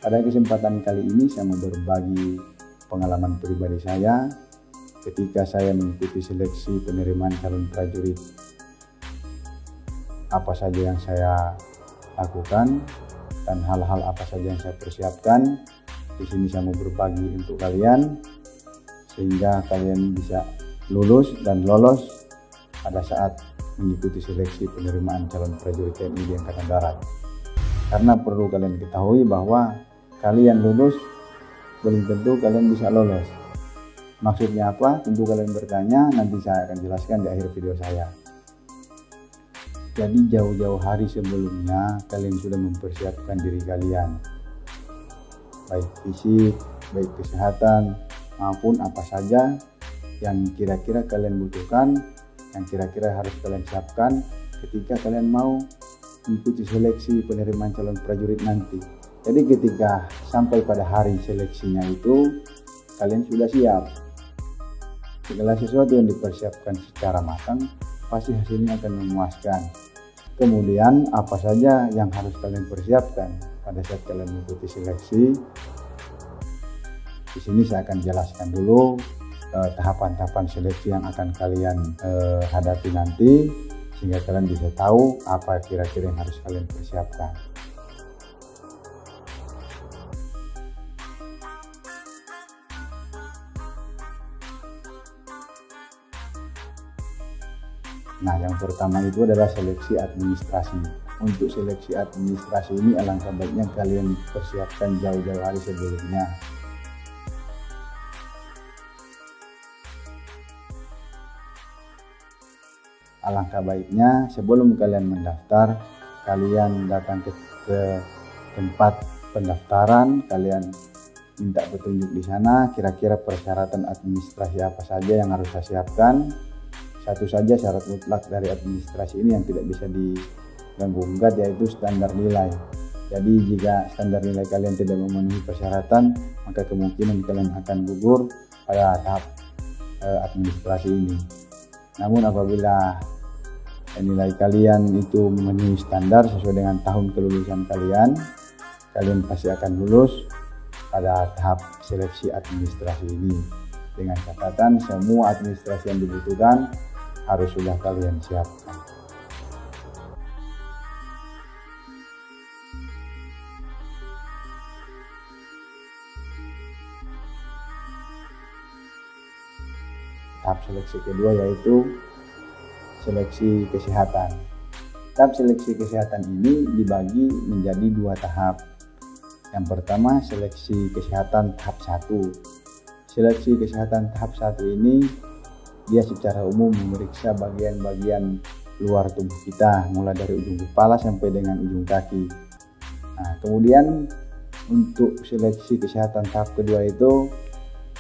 Pada kesempatan kali ini saya mau berbagi pengalaman pribadi saya ketika saya mengikuti seleksi penerimaan calon prajurit. Apa saja yang saya lakukan dan hal-hal apa saja yang saya persiapkan. Di sini saya mau berbagi untuk kalian sehingga kalian bisa lulus dan lolos pada saat mengikuti seleksi penerimaan calon prajurit TNI di Angkatan Darat. Karena perlu kalian ketahui bahwa kalian lulus belum tentu kalian bisa lolos. Maksudnya apa? Tentu kalian bertanya, nanti saya akan jelaskan di akhir video saya. Jadi jauh-jauh hari sebelumnya kalian sudah mempersiapkan diri kalian, baik fisik, baik kesehatan, maupun apa saja yang kira-kira kalian butuhkan, yang kira-kira harus kalian siapkan ketika kalian mau mengikuti seleksi penerimaan calon prajurit nanti. Jadi ketika sampai pada hari seleksinya itu kalian sudah siap. Segala sesuatu yang dipersiapkan secara matang pasti hasilnya akan memuaskan. Kemudian apa saja yang harus kalian persiapkan pada saat kalian mengikuti seleksi? Di sini saya akan jelaskan dulu tahapan-tahapan seleksi yang akan kalian hadapi nanti, sehingga kalian bisa tahu apa kira-kira yang harus kalian persiapkan. Nah, yang pertama itu adalah seleksi administrasi. Untuk seleksi administrasi ini alangkah baiknya kalian persiapkan jauh-jauh hari sebelumnya. Alangkah baiknya sebelum kalian mendaftar, kalian datang ke tempat pendaftaran, kalian minta petunjuk di sana kira-kira persyaratan administrasi apa saja yang harus saya siapkan. Satu saja syarat mutlak dari administrasi ini yang tidak bisa diganggu-gugat, yaitu standar nilai. Jadi jika standar nilai kalian tidak memenuhi persyaratan, maka kemungkinan kalian akan gugur pada tahap administrasi ini. Namun apabila nilai kalian itu memenuhi standar sesuai dengan tahun kelulusan kalian, kalian pasti akan lulus pada tahap seleksi administrasi ini. Dengan catatan semua administrasi yang dibutuhkan harus sudah kalian siapkan. Tahap seleksi kedua yaitu seleksi kesehatan. Tahap seleksi kesehatan ini dibagi menjadi dua tahap. Yang pertama seleksi kesehatan tahap 1. Seleksi kesehatan tahap 1 ini dia secara umum memeriksa bagian-bagian luar tubuh kita, mulai dari ujung kepala sampai dengan ujung kaki. Nah, kemudian untuk seleksi kesehatan tahap kedua itu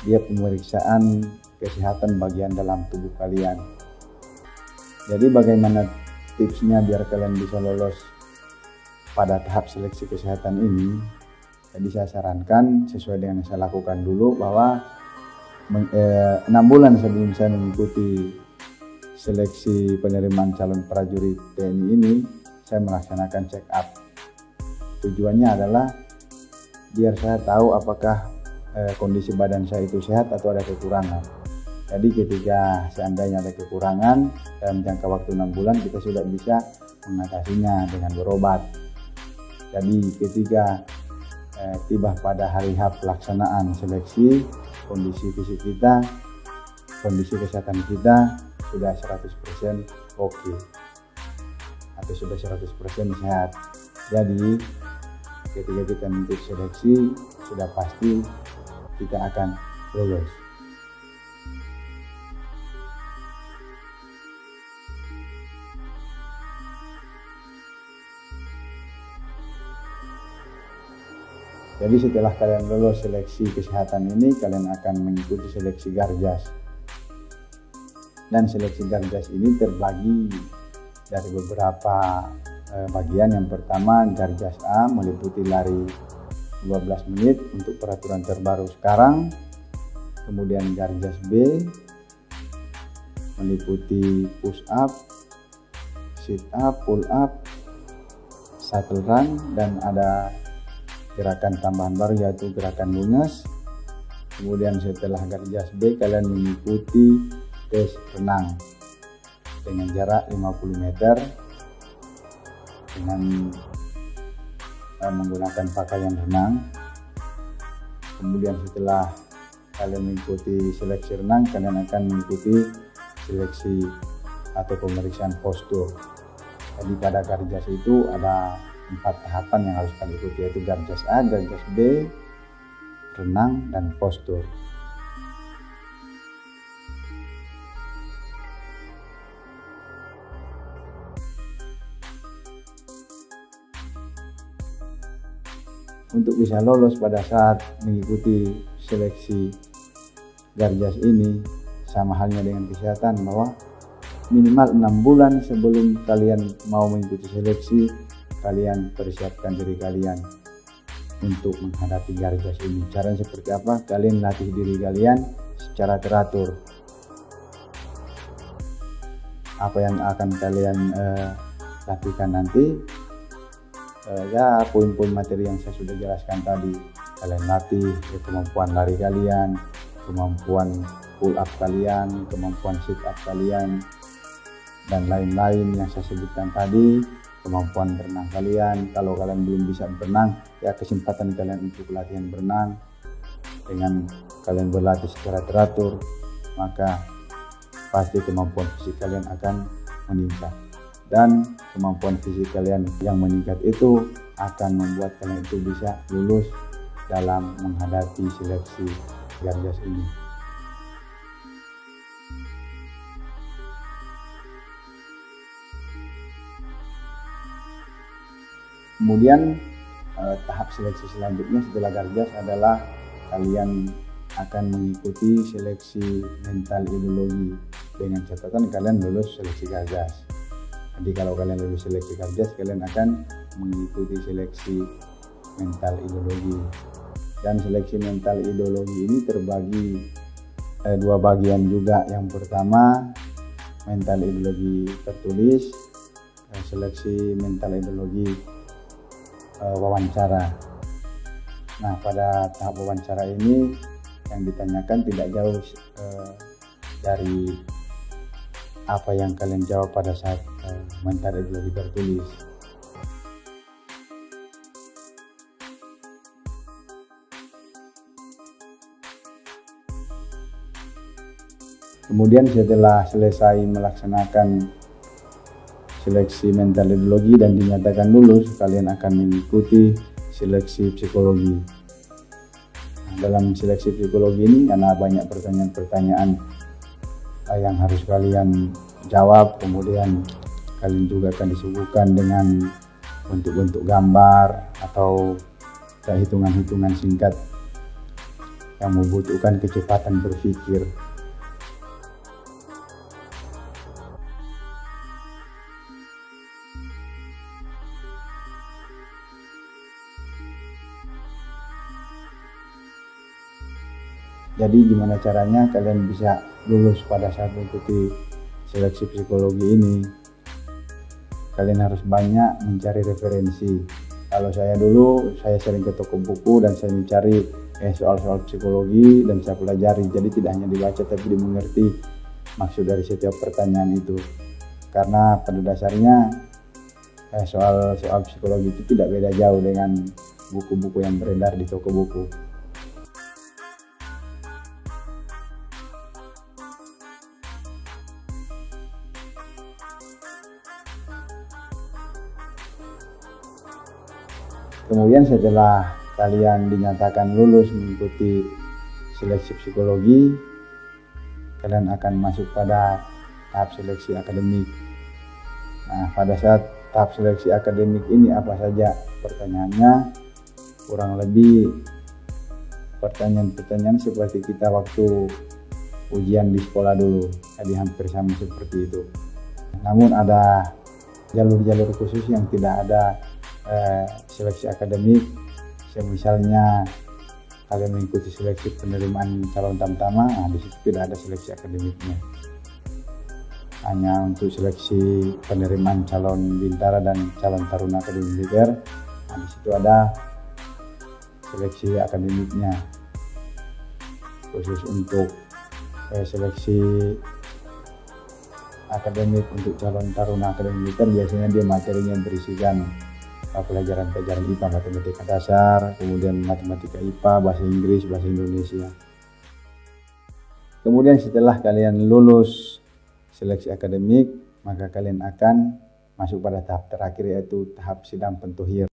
dia pemeriksaan kesehatan bagian dalam tubuh kalian. Jadi bagaimana tipsnya biar kalian bisa lolos pada tahap seleksi kesehatan ini? Jadi saya sarankan sesuai dengan yang saya lakukan dulu, bahwa 6 bulan sebelum saya mengikuti seleksi penerimaan calon prajurit TNI ini, saya melaksanakan check up. Tujuannya adalah biar saya tahu apakah kondisi badan saya itu sehat atau ada kekurangan. Jadi ketika seandainya ada kekurangan dalam jangka waktu 6 bulan, kita sudah bisa mengatasinya dengan berobat. Jadi ketika tiba pada hari H pelaksanaan seleksi, kondisi fisik kita, kondisi kesehatan kita sudah 100% oke, atau sudah 100% sehat. Jadi ketika kita mengikuti seleksi sudah pasti kita akan lulus. Jadi setelah kalian lulus seleksi kesehatan ini, kalian akan mengikuti seleksi Garjas. Dan seleksi Garjas ini terbagi dari beberapa bagian. Yang pertama Garjas A meliputi lari 12 menit untuk peraturan terbaru sekarang. Kemudian Garjas B meliputi push up, sit up, pull up, shuttle run, dan ada gerakan tambahan baru yaitu gerakan lunas. Kemudian setelah Garjas B kalian mengikuti tes renang dengan jarak 50 meter dengan menggunakan pakaian renang. Kemudian setelah kalian mengikuti seleksi renang, kalian akan mengikuti seleksi atau pemeriksaan postur. Jadi pada Garjas itu ada 4 tahapan yang harus kalian ikuti, yaitu Garjas A, Garjas B, renang, dan postur. Untuk bisa lolos pada saat mengikuti seleksi Garjas ini, sama halnya dengan kesehatan, bahwa minimal 6 bulan sebelum kalian mau mengikuti seleksi, kalian persiapkan diri kalian untuk menghadapi Garjas ini. Caranya seperti apa? Kalian latih diri kalian secara teratur. Apa yang akan kalian lakukan nanti, ya poin-poin materi yang saya sudah jelaskan tadi. Kalian latih kemampuan lari kalian, kemampuan pull up kalian, kemampuan sit up kalian, dan lain-lain yang saya sebutkan tadi. Kemampuan berenang kalian, kalau kalian belum bisa berenang, ya kesempatan kalian untuk latihan berenang. Dengan kalian berlatih secara teratur, maka pasti kemampuan fisik kalian akan meningkat. Dan kemampuan fisik kalian yang meningkat itu akan membuat kalian itu bisa lulus dalam menghadapi seleksi Garjas ini. Kemudian tahap seleksi selanjutnya setelah Garjas adalah kalian akan mengikuti seleksi mental ideologi, dengan catatan kalian lulus seleksi Garjas. Jadi kalau kalian lulus seleksi Garjas, kalian akan mengikuti seleksi mental ideologi. Dan seleksi mental ideologi ini terbagi 2 bagian juga. Yang pertama mental ideologi tertulis, seleksi mental ideologi wawancara. Nah, pada tahap wawancara ini yang ditanyakan tidak jauh dari apa yang kalian jawab pada saat mental ideologi tertulis. Kemudian setelah selesai melaksanakan seleksi mental ideologi dan dinyatakan lulus, kalian akan mengikuti seleksi psikologi. Nah, dalam seleksi psikologi ini karena banyak pertanyaan-pertanyaan yang harus kalian jawab, kemudian kalian juga akan disuguhkan dengan bentuk-bentuk gambar atau hitungan-hitungan singkat yang membutuhkan kecepatan berpikir. Jadi gimana caranya kalian bisa lulus pada saat mengikuti seleksi psikologi ini? Kalian harus banyak mencari referensi. Kalau saya dulu, saya sering ke toko buku dan saya mencari soal-soal psikologi dan saya pelajari. Jadi tidak hanya dibaca tapi dimengerti maksud dari setiap pertanyaan itu. Karena pada dasarnya soal-soal psikologi itu tidak beda jauh dengan buku-buku yang beredar di toko buku. Kemudian setelah kalian dinyatakan lulus mengikuti seleksi psikologi, kalian akan masuk pada tahap seleksi akademik. Nah, pada saat tahap seleksi akademik ini apa saja pertanyaannya? Kurang lebih pertanyaan-pertanyaan seperti kita waktu ujian di sekolah dulu, jadi hampir sama seperti itu. Namun ada jalur-jalur khusus yang tidak ada seleksi akademik. Misalnya kalian mengikuti seleksi penerimaan calon tamtama, di situ tidak ada seleksi akademiknya. Hanya untuk seleksi penerimaan calon bintara dan calon taruna akademi militer, di situ ada seleksi akademiknya. Khusus untuk seleksi akademik untuk calon taruna akademik kan biasanya dia materinya berisikan pelajaran-pelajaran IPA, matematika dasar, kemudian matematika IPA, bahasa Inggris, bahasa Indonesia. Kemudian setelah kalian lulus seleksi akademik, maka kalian akan masuk pada tahap terakhir, yaitu tahap sidang pentuhir.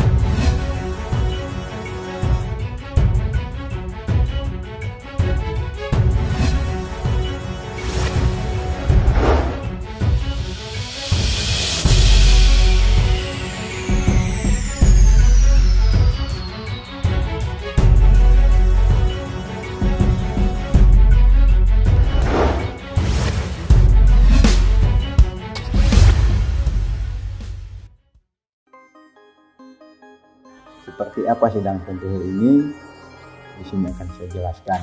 Seperti apa sidang pentuhir ini? Di sini akan saya jelaskan.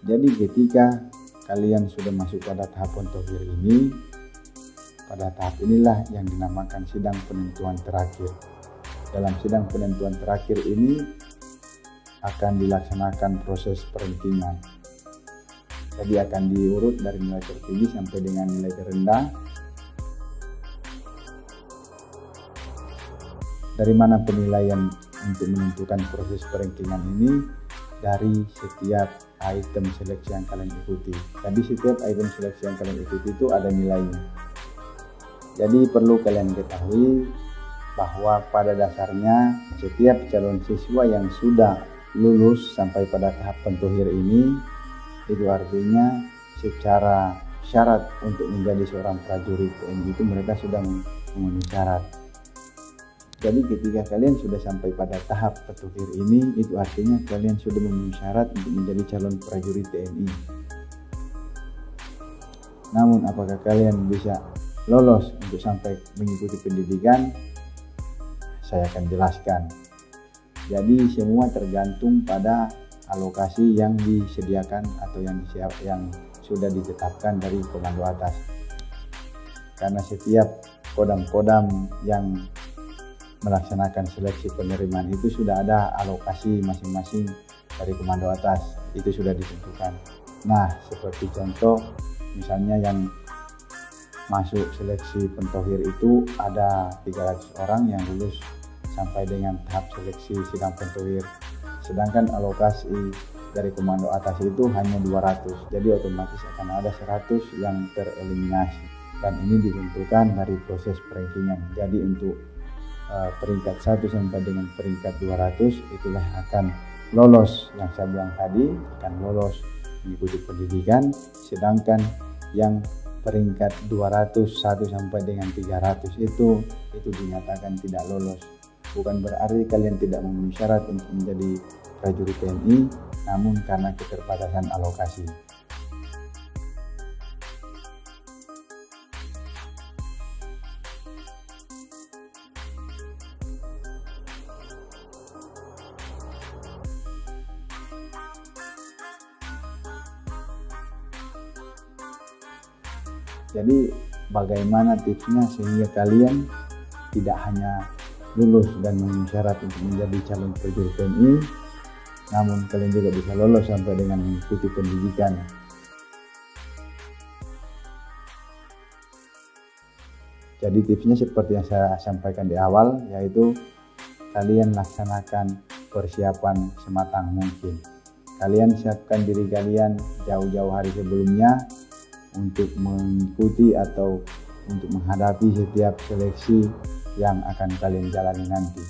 Jadi ketika kalian sudah masuk pada tahap pentuhir ini, pada tahap inilah yang dinamakan sidang penentuan terakhir. Dalam sidang penentuan terakhir ini akan dilaksanakan proses perankingan. Jadi akan diurut dari nilai tertinggi sampai dengan nilai terendah. Dari mana penilaian untuk menentukan proses perankingan ini? Dari setiap item seleksi yang kalian ikuti. Jadi setiap item seleksi yang kalian ikuti itu ada nilainya. Jadi perlu kalian ketahui bahwa pada dasarnya setiap calon siswa yang sudah lulus sampai pada tahap pentuhir ini, itu artinya secara syarat untuk menjadi seorang prajurit TNI itu mereka sudah memenuhi syarat. Jadi ketika kalian sudah sampai pada tahap pentuhir ini, itu artinya kalian sudah memenuhi syarat untuk menjadi calon prajurit TNI. Namun apakah kalian bisa lolos untuk sampai mengikuti pendidikan? Saya akan jelaskan. Jadi semua tergantung pada alokasi yang disediakan atau yang sudah ditetapkan dari komando atas. Karena setiap kodam-kodam yang melaksanakan seleksi penerimaan itu sudah ada alokasi masing-masing dari komando atas, itu sudah ditentukan. Nah, seperti contoh misalnya yang masuk seleksi pentohir itu ada 300 orang yang lulus sampai dengan tahap seleksi sidang pentohir, sedangkan alokasi dari komando atas itu hanya 200, jadi otomatis akan ada 100 yang tereliminasi, dan ini ditentukan dari proses perankingan. Jadi untuk peringkat 1 sampai dengan peringkat 200 itulah akan lolos, yang saya bilang tadi akan lolos mengikuti pendidikan, sedangkan yang peringkat 201 sampai dengan 300 itu dinyatakan tidak lolos. Bukan berarti kalian tidak memenuhi syarat untuk menjadi prajurit TNI, namun karena keterbatasan alokasi. Jadi bagaimana tipsnya sehingga kalian tidak hanya lulus dan memenuhi syarat untuk menjadi calon prajurit TNI, namun kalian juga bisa lolos sampai dengan mengikuti pendidikan. Jadi tipsnya seperti yang saya sampaikan di awal, yaitu kalian laksanakan persiapan sematang mungkin. Kalian siapkan diri kalian jauh-jauh hari sebelumnya untuk mengikuti atau untuk menghadapi setiap seleksi yang akan kalian jalani nanti,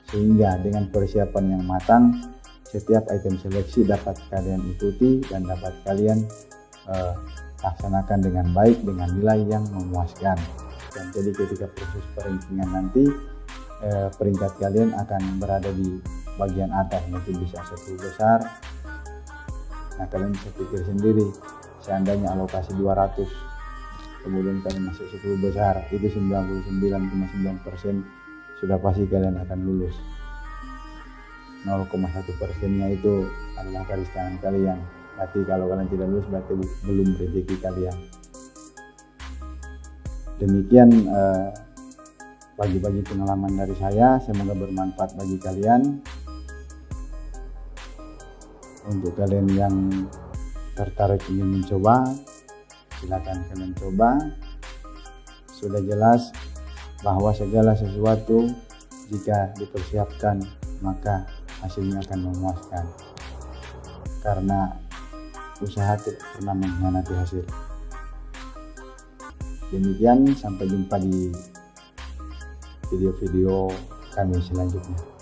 sehingga dengan persiapan yang matang setiap item seleksi dapat kalian ikuti dan dapat kalian laksanakan dengan baik dengan nilai yang memuaskan. Dan jadi ketika proses perankingan nanti peringkat kalian akan berada di bagian atas, mungkin bisa 10 besar. Nah, kalian bisa pikir sendiri, seandainya alokasi 200 kemudian kalian masuk 10 besar, itu 99,9% sudah pasti kalian akan lulus. 0,1%-nya itu adalah garis tangan kalian. Berarti kalau kalian tidak lulus berarti belum rezeki kalian. Demikian bagi-bagi pengalaman dari saya, semoga bermanfaat bagi kalian. Untuk kalian yang tertarik ingin mencoba, silakan kalian coba. Sudah jelas bahwa segala sesuatu jika dipersiapkan maka hasilnya akan memuaskan, karena usaha tidak pernah mengkhianati hasil. Demikian, sampai jumpa di video-video kami selanjutnya.